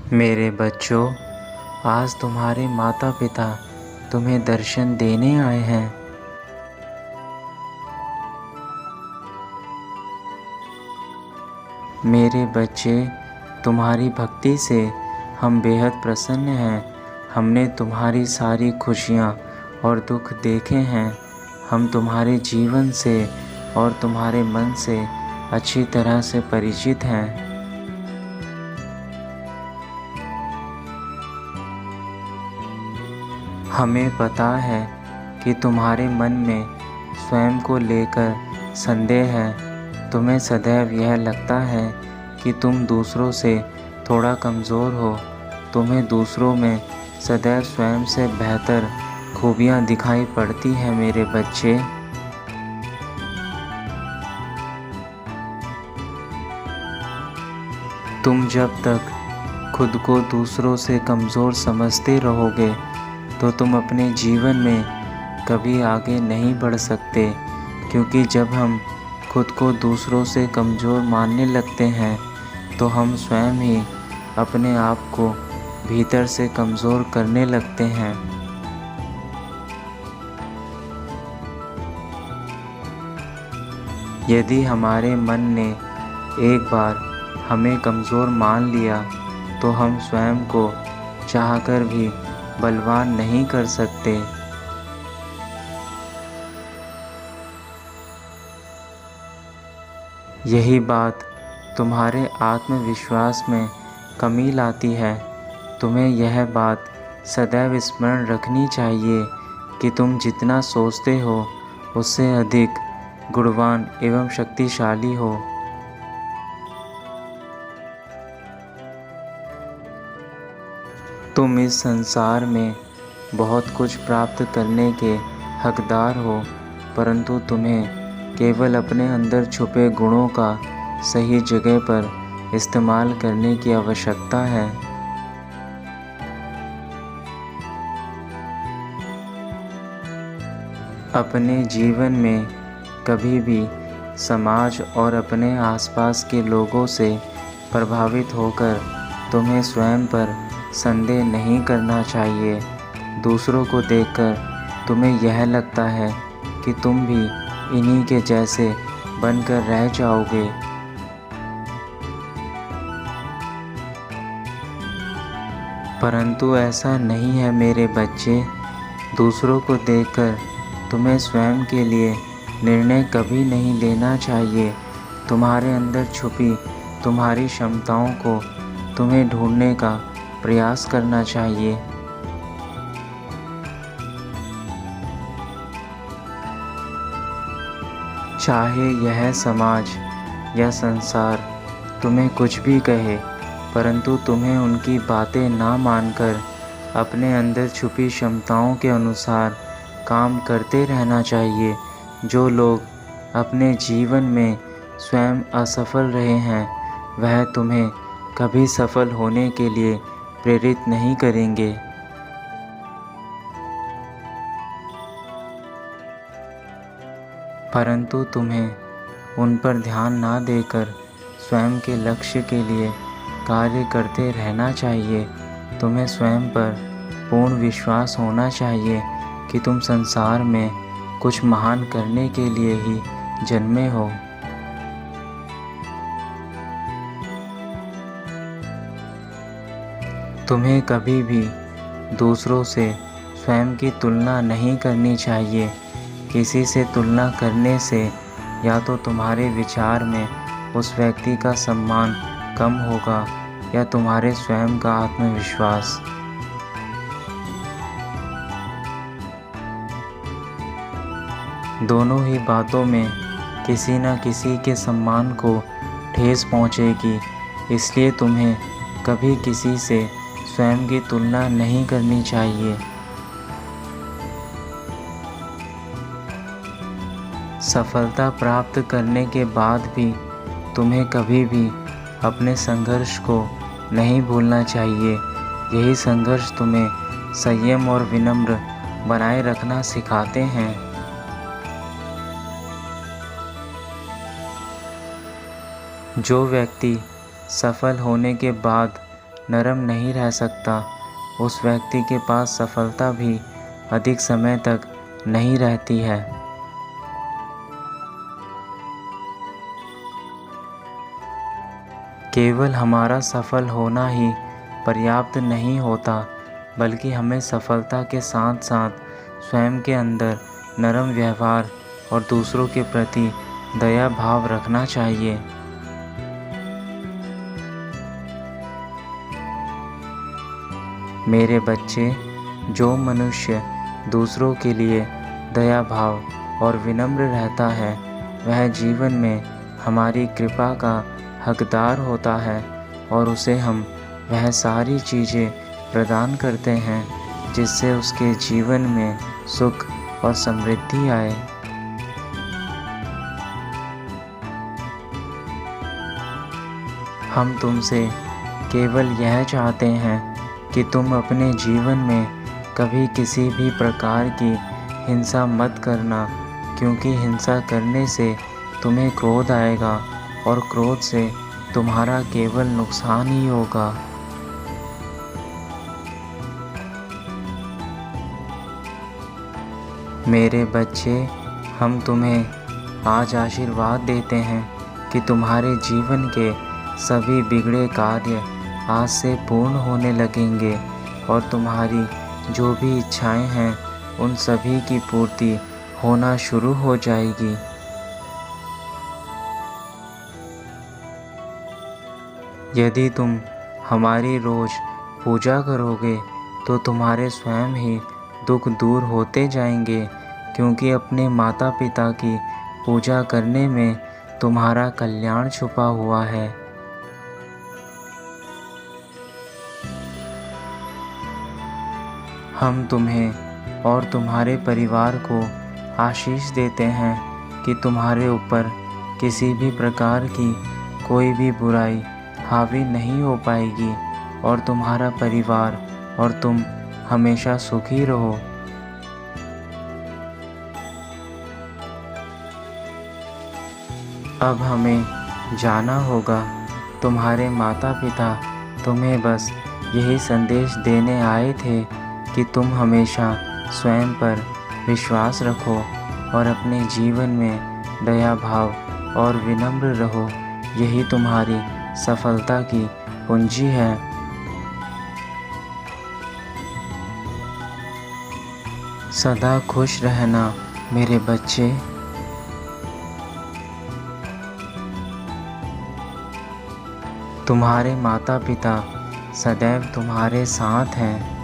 मेरे बच्चों, आज तुम्हारे माता पिता तुम्हें दर्शन देने आए हैं। मेरे बच्चे, तुम्हारी भक्ति से हम बेहद प्रसन्न हैं। हमने तुम्हारी सारी खुशियाँ और दुख देखे हैं। हम तुम्हारे जीवन से और तुम्हारे मन से अच्छी तरह से परिचित हैं। हमें पता है कि तुम्हारे मन में स्वयं को लेकर संदेह है। तुम्हें सदैव यह लगता है कि तुम दूसरों से थोड़ा कमज़ोर हो। तुम्हें दूसरों में सदैव स्वयं से बेहतर खूबियाँ दिखाई पड़ती हैं। मेरे बच्चे, तुम जब तक खुद को दूसरों से कमज़ोर समझते रहोगे तो तुम अपने जीवन में कभी आगे नहीं बढ़ सकते, क्योंकि जब हम खुद को दूसरों से कमज़ोर मानने लगते हैं तो हम स्वयं ही अपने आप को भीतर से कमज़ोर करने लगते हैं। यदि हमारे मन ने एक बार हमें कमज़ोर मान लिया तो हम स्वयं को चाहकर भी बलवान नहीं कर सकते। यही बात तुम्हारे आत्मविश्वास में कमी लाती है। तुम्हें यह बात सदैव स्मरण रखनी चाहिए कि तुम जितना सोचते हो उससे अधिक गुणवान एवं शक्तिशाली हो। तुम इस संसार में बहुत कुछ प्राप्त करने के हकदार हो, परंतु तुम्हें केवल अपने अंदर छुपे गुणों का सही जगह पर इस्तेमाल करने की आवश्यकता है। अपने जीवन में कभी भी समाज और अपने आसपास के लोगों से प्रभावित होकर तुम्हें स्वयं पर संदेह नहीं करना चाहिए। दूसरों को देखकर तुम्हें यह लगता है कि तुम भी इन्हीं के जैसे बनकर रह जाओगे, परंतु ऐसा नहीं है मेरे बच्चे। दूसरों को देखकर तुम्हें स्वयं के लिए निर्णय कभी नहीं लेना चाहिए। तुम्हारे अंदर छुपी तुम्हारी क्षमताओं को तुम्हें ढूंढने का प्रयास करना चाहिए। चाहे यह समाज या संसार तुम्हें कुछ भी कहे, परंतु तुम्हें उनकी बातें ना मानकर अपने अंदर छुपी क्षमताओं के अनुसार काम करते रहना चाहिए। जो लोग अपने जीवन में स्वयं असफल रहे हैं, वह तुम्हें कभी सफल होने के लिए प्रेरित नहीं करेंगे। परंतु तुम्हें उन पर ध्यान ना देकर स्वयं के लक्ष्य के लिए कार्य करते रहना चाहिए। तुम्हें स्वयं पर पूर्ण विश्वास होना चाहिए कि तुम संसार में कुछ महान करने के लिए ही जन्मे हो। तुम्हें कभी भी दूसरों से स्वयं की तुलना नहीं करनी चाहिए। किसी से तुलना करने से या तो तुम्हारे विचार में उस व्यक्ति का सम्मान कम होगा या तुम्हारे स्वयं का आत्मविश्वास। दोनों ही बातों में किसी न किसी के सम्मान को ठेस पहुंचेगी। इसलिए तुम्हें कभी किसी से स्वयं की तुलना नहीं करनी चाहिए। सफलता प्राप्त करने के बाद भी तुम्हें कभी भी अपने संघर्ष को नहीं भूलना चाहिए। यही संघर्ष तुम्हें संयम और विनम्र बनाए रखना सिखाते हैं। जो व्यक्ति सफल होने के बाद नरम नहीं रह सकता, उस व्यक्ति के पास सफलता भी अधिक समय तक नहीं रहती है। केवल हमारा सफल होना ही पर्याप्त नहीं होता, बल्कि हमें सफलता के साथ साथ स्वयं के अंदर नरम व्यवहार और दूसरों के प्रति दया भाव रखना चाहिए। मेरे बच्चे, जो मनुष्य दूसरों के लिए दया भाव और विनम्र रहता है, वह जीवन में हमारी कृपा का हकदार होता है और उसे हम वह सारी चीज़ें प्रदान करते हैं जिससे उसके जीवन में सुख और समृद्धि आए। हम तुमसे केवल यह चाहते हैं कि तुम अपने जीवन में कभी किसी भी प्रकार की हिंसा मत करना, क्योंकि हिंसा करने से तुम्हें क्रोध आएगा और क्रोध से तुम्हारा केवल नुकसान ही होगा। मेरे बच्चे, हम तुम्हें आज आशीर्वाद देते हैं कि तुम्हारे जीवन के सभी बिगड़े कार्य आज से पूर्ण होने लगेंगे और तुम्हारी जो भी इच्छाएं हैं उन सभी की पूर्ति होना शुरू हो जाएगी। यदि तुम हमारी रोज़ पूजा करोगे तो तुम्हारे स्वयं ही दुख दूर होते जाएंगे, क्योंकि अपने माता पिता की पूजा करने में तुम्हारा कल्याण छुपा हुआ है। हम तुम्हें और तुम्हारे परिवार को आशीष देते हैं कि तुम्हारे ऊपर किसी भी प्रकार की कोई भी बुराई हावी नहीं हो पाएगी और तुम्हारा परिवार और तुम हमेशा सुखी रहो। अब हमें जाना होगा। तुम्हारे माता पिता तुम्हें बस यही संदेश देने आए थे कि तुम हमेशा स्वयं पर विश्वास रखो और अपने जीवन में दया भाव और विनम्र रहो। यही तुम्हारी सफलता की पूंजी है। सदा खुश रहना मेरे बच्चे। तुम्हारे माता पिता सदैव तुम्हारे साथ हैं।